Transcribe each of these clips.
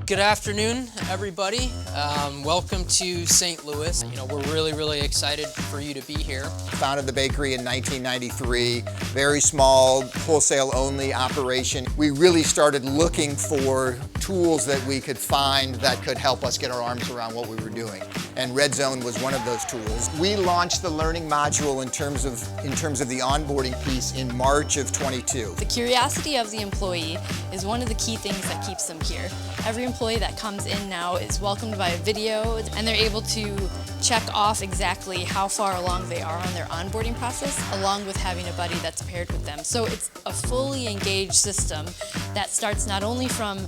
Good afternoon, everybody. Welcome to St. Louis. We're really excited for you to be here. Founded the bakery in 1993, very small, wholesale-only operation. We really started looking for tools that we could find that could help us get our arms around what we were doing. And Redzone was one of those tools. We launched the learning module in terms of the onboarding piece in March of 22. The curiosity of the employee is one of the key things that keeps them here. Every employee that comes in now is welcomed by a video, and they're able to check off exactly how far along they are on their onboarding process, along with having a buddy that's paired with them. So it's a fully engaged system that starts not only from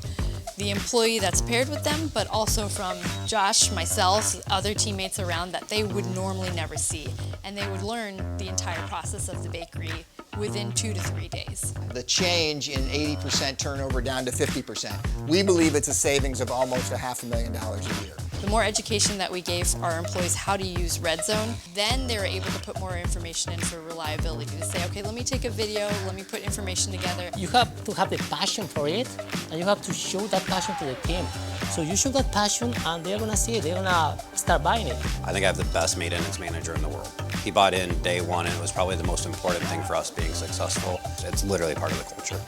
the employee that's paired with them, but also from Josh, myself, other teammates around that they would normally never see. And they would learn the entire process of the bakery within 2 to 3 days. The change in 80% turnover down to 50%. We believe it's a savings of almost $500,000 a year. The more education that we gave our employees how to use Redzone, then they were able to put more information in for reliability, to say, okay, let me take a video, let me put information together. You have to have the passion for it, and you have to show that passion to the team. So you show that passion, and they're gonna see it, they're gonna start buying it. I think I have the best maintenance manager in the world. He bought in day one, and it was probably the most important thing for us being successful. It's literally part of the culture.